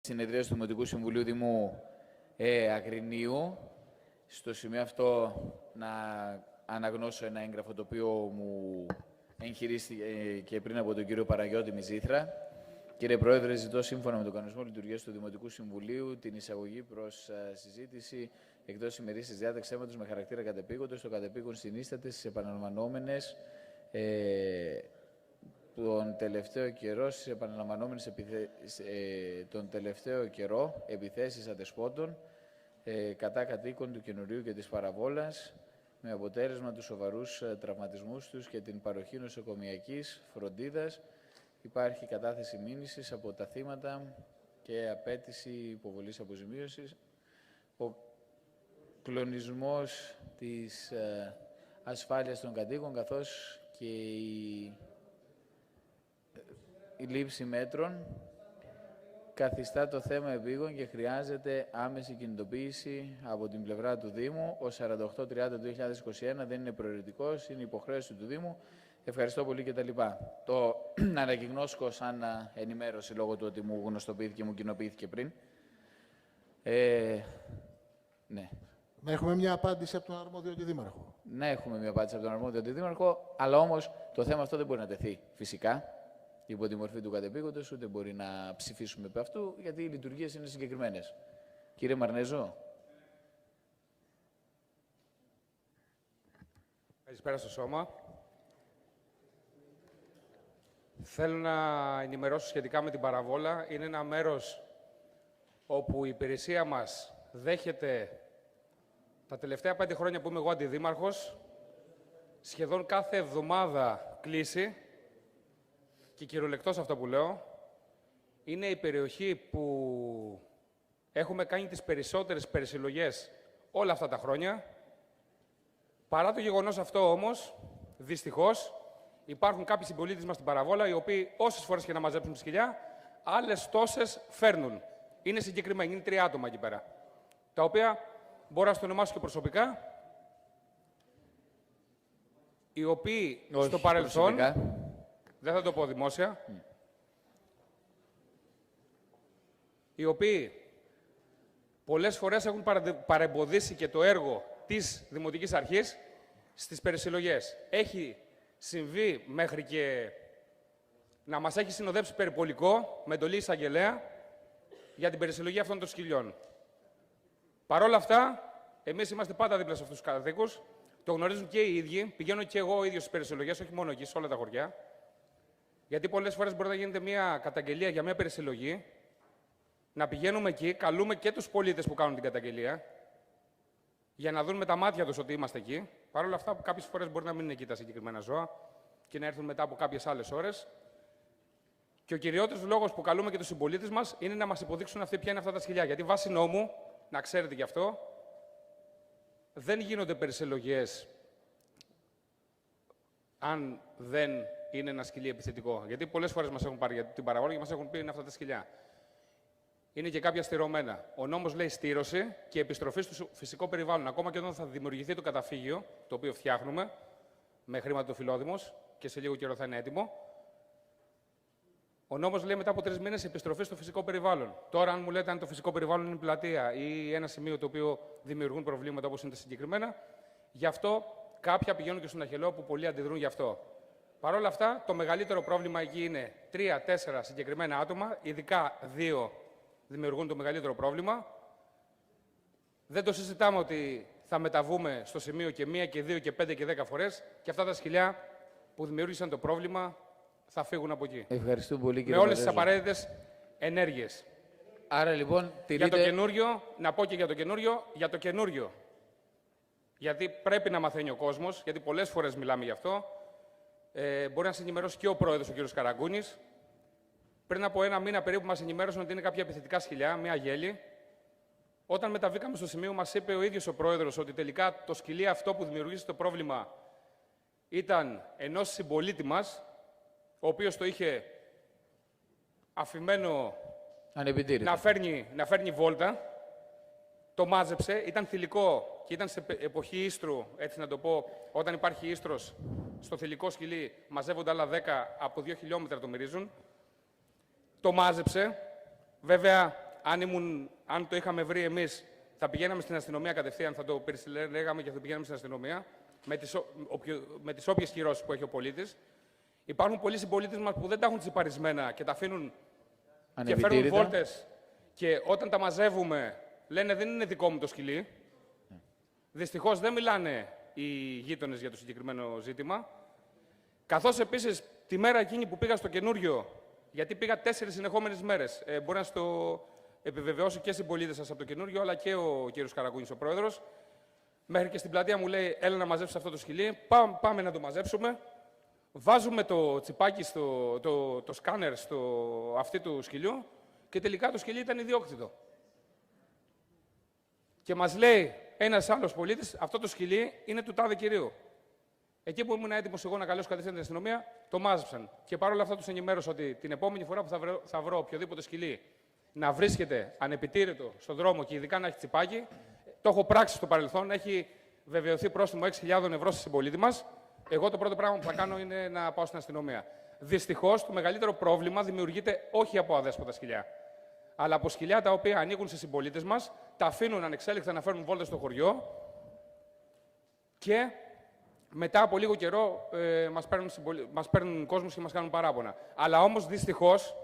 συνεδρία του Δημοτικού Συμβουλίου Δημού Αγρινίου. Στο σημείο αυτό να αναγνώσω ένα έγγραφο το οποίο μου εγχειρίστηκε και πριν από τον κύριο Παναγιώτη Μιζήθρα. Κύριε Πρόεδρε, ζητώ σύμφωνα με τον κανονισμό λειτουργίας του Δημοτικού Συμβουλίου την εισαγωγή προς συζήτηση εκτός ημερήσιας διάταξης θέματος με χαρακτήρα κατεπήγοντος. Το κατεπήγον συνίσταται στις επαναλαμβανόμενες τον τελευταίο καιρό επιθέσεις αδεσπότων κατά κατοίκων του Καινουρίου και της Παραβόλας, με αποτέλεσμα τους σοβαρούς τραυματισμούς τους και την παροχή νοσοκομιακής φροντίδας. Υπάρχει κατάθεση μήνυσης από τα θύματα και απέτηση υποβολής αποζημίωσης. Ο κλονισμός της ασφάλειας των κατοίκων, καθώς και η λήψη μέτρων καθιστά το θέμα επίγον και χρειάζεται άμεση κινητοποίηση από την πλευρά του Δήμου. Ο 4830-2021 δεν είναι προαιρετικός, είναι υποχρέωση του Δήμου. Ευχαριστώ πολύ και τα λοιπά. Το ανακοινώσκω σαν ενημέρωση λόγω του ότι μου γνωστοποιήθηκε, μου κοινοποιήθηκε πριν. Ναι. Να έχουμε μια απάντηση από τον αρμόδιο αντιδήμαρχο. Να έχουμε μια απάντηση από τον αρμόδιο αντιδήμαρχο, αλλά όμως το θέμα αυτό δεν μπορεί να τεθεί φυσικά υπό τη μορφή του κατεπήγοντος, ούτε μπορεί να ψηφίσουμε επ' αυτού, γιατί οι λειτουργίες είναι συγκεκριμένες. Κύριε Μαρνέζο. Καλησπέρα στο σώμα. Θέλω να ενημερώσω σχετικά με την Παραβόλα. Είναι ένα μέρος όπου η υπηρεσία μας δέχεται τα τελευταία 5 χρόνια που είμαι εγώ αντιδήμαρχος, σχεδόν κάθε εβδομάδα κλήση, και κυριολεκτός αυτό που λέω, είναι η περιοχή που έχουμε κάνει τις περισσότερες περισυλλογές όλα αυτά τα χρόνια. Παρά το γεγονός αυτό όμως, δυστυχώς, υπάρχουν κάποιοι συμπολίτες μας στην Παραβόλα, οι οποίοι όσες φορές και να μαζέψουν τη σκυλιά, άλλες τόσες φέρνουν. Είναι συγκεκριμένοι, είναι 3 άτομα εκεί πέρα, τα οποία μπορώ να στο ονομάσω και προσωπικά, οι οποίοι στο παρελθόν, δεν θα το πω δημόσια, οι οποίοι πολλές φορές έχουν παρεμποδίσει και το έργο της Δημοτικής Αρχής στις περισυλλογές. Έχει συμβεί μέχρι και να μας έχει συνοδέψει περιπολικό με εντολή εισαγγελέα για την περισυλλογή αυτών των σκυλιών. Παρ' όλα αυτά, εμείς είμαστε πάντα δίπλα σε αυτούς τους κατοίκους. Το γνωρίζουν και οι ίδιοι. Πηγαίνω και εγώ ίδιος στις περισυλλογές, όχι μόνο εκεί, σε όλα τα χωριά. Γιατί πολλές φορές μπορεί να γίνεται μια καταγγελία για μια περισυλλογή, να πηγαίνουμε εκεί, καλούμε και τους πολίτες που κάνουν την καταγγελία, για να δουν με τα μάτια τους ότι είμαστε εκεί. Παρ' όλα αυτά, κάποιες φορές μπορεί να μην είναι εκεί τα συγκεκριμένα ζώα και να έρθουν μετά από κάποιες άλλες ώρες. Και ο κυριότερος λόγος που καλούμε και τους συμπολίτες μας είναι να μας υποδείξουν αυτοί ποια είναι αυτά τα σκυλιά. Γιατί βάσει νόμου, να ξέρετε γι' αυτό, δεν γίνονται περισυλλογές αν δεν είναι ένα σκυλί επιθετικό. Γιατί πολλές φορές μας έχουν πάρει για την Παραβόλα και μας έχουν πει είναι αυτά τα σκυλιά. Είναι και κάποια στηρωμένα. Ο νόμος λέει στήρωση και επιστροφή στο φυσικό περιβάλλον. Ακόμα και όταν θα δημιουργηθεί το καταφύγιο, το οποίο φτιάχνουμε με χρήματα του Φιλόδημος και σε λίγο καιρό θα είναι έτοιμο, ο νόμος λέει μετά από 3 μήνες επιστροφή στο φυσικό περιβάλλον. Τώρα, αν μου λέτε αν το φυσικό περιβάλλον είναι πλατεία ή ένα σημείο το οποίο δημιουργούν προβλήματα όπως είναι τα συγκεκριμένα, γι' αυτό κάποια πηγαίνουν και στον Αχελό που πολλοί αντιδρούν γι' αυτό. Παρ' όλα αυτά, το μεγαλύτερο πρόβλημα εκεί είναι 3-4 συγκεκριμένα άτομα, ειδικά 2 δημιουργούν το μεγαλύτερο πρόβλημα. Δεν το συζητάμε ότι θα μεταβούμε στο σημείο και 1 και 2 και 5 και 10 φορές και αυτά τα σκυλιά που δημιούργησαν το πρόβλημα θα φύγουν από εκεί. Ευχαριστώ πολύ, κύριε με όλες τις απαραίτητες ενέργειες. Άρα λοιπόν, Για το καινούριο, να πω και για το καινούριο. Γιατί πρέπει να μαθαίνει ο κόσμος, γιατί πολλές φορές μιλάμε γι' αυτό. Μπορεί να σε ενημερώσει και ο πρόεδρος, ο κ. Καραγκούνης. Πριν από 1 μήνα περίπου μας ενημέρωσαν ότι είναι κάποια επιθετικά σκυλιά, μια γέλη. Όταν μεταβήκαμε στο σημείο, μας είπε ο ίδιος ο πρόεδρος ότι τελικά το σκυλί αυτό που δημιουργήσε το πρόβλημα ήταν ενός συμπολίτη μας, ο οποίος το είχε αφημένο να φέρνει βόλτα. Το μάζεψε, ήταν θηλυκό και ήταν σε εποχή ίστρου, έτσι να το πω, όταν υπάρχει ίστρος στο θηλυκό σκυλί, μαζεύονται άλλα 10 από 2 χιλιόμετρα το μυρίζουν. Το μάζεψε. Βέβαια, αν το είχαμε βρει εμείς, θα πηγαίναμε στην αστυνομία κατευθείαν, θα το περισυλλέγαμε και θα πηγαίναμε στην αστυνομία με τις όποιες κυρώσεις που έχει ο πολίτης. Υπάρχουν πολλοί συμπολίτες μας που δεν τα έχουν τσιπαρισμένα και τα αφήνουν και φέρνουν βόλτες. Και όταν τα μαζεύουμε, λένε δεν είναι δικό μου το σκυλί. Δυστυχώς δεν μιλάνε οι γείτονες για το συγκεκριμένο ζήτημα. Καθώς επίσης τη μέρα εκείνη που πήγα στο καινούριο, γιατί πήγα 4 συνεχόμενες μέρες, μπορεί να στο επιβεβαιώσω και συμπολίτες σας από το καινούριο, αλλά και ο κύριος Καρακούνης, ο πρόεδρος. Μέχρι και στην πλατεία μου λέει: έλα να μαζέψεις αυτό το σκυλί. Πάμε να το μαζέψουμε. Βάζουμε το τσιπάκι, το σκάνερ στο αυτί του σκυλιού και τελικά το σκυλί ήταν ιδιόκτητο. Και μας λέει ένας άλλος πολίτης: αυτό το σκυλί είναι του τάδε κυρίου. Εκεί που ήμουν έτοιμος εγώ να καλέσω κατευθείαν την αστυνομία, το μάζεψαν. Και παρόλα αυτά τους ενημέρωσα ότι την επόμενη φορά που θα βρω οποιοδήποτε σκυλί να βρίσκεται ανεπιτήρητο στον δρόμο και ειδικά να έχει τσιπάκι, το έχω πράξει στο παρελθόν, έχει βεβαιωθεί πρόστιμο 6.000 ευρώ στη συμπολίτη μας. Εγώ το πρώτο πράγμα που θα κάνω είναι να πάω στην αστυνομία. Δυστυχώς, το μεγαλύτερο πρόβλημα δημιουργείται όχι από αδέσποτα σκυλιά, αλλά από σκυλιά τα οποία ανήκουν σε συμπολίτες μας, τα αφήνουν ανεξέλεκτα να φέρνουν βόλτες στο χωριό και μετά από λίγο καιρό μας παίρνουν κόσμος και μας κάνουν παράπονα. Αλλά όμως δυστυχώς,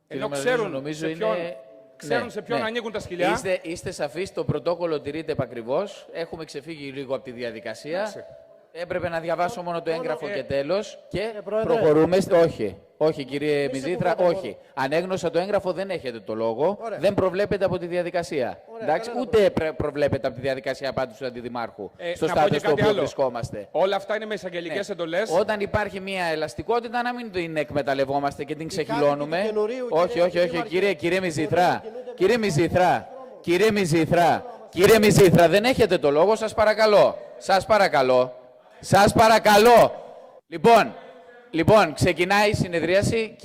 ενώ ξέρουν σε ποιον ανήκουν τα σκυλιά. Είστε σαφείς, το πρωτόκολλο τηρείται επακριβώς. Έχουμε ξεφύγει λίγο από τη διαδικασία. Έπρεπε να διαβάσω μόνο το έγγραφο και τέλος. Και προχωρούμε. Όχι, κύριε Μιζήτρα, όχι. Ανέγνωσα το έγγραφο, δεν έχετε το λόγο. Ωραία. Δεν προβλέπεται από τη διαδικασία. Εντάξει, ούτε προβλέπεται από τη διαδικασία απάντηση του Αντιδημάρχου. Στο στάδιο στο οποίο βρισκόμαστε. Όλα αυτά είναι με εισαγγελικές εντολές. Όταν υπάρχει μια ελαστικότητα, να μην την εκμεταλλευόμαστε και την ξεχυλώνουμε. Όχι, κύριε Μιζήτρα, δεν έχετε το λόγο, σας παρακαλώ. Λοιπόν, ξεκινάει η συνεδρίαση.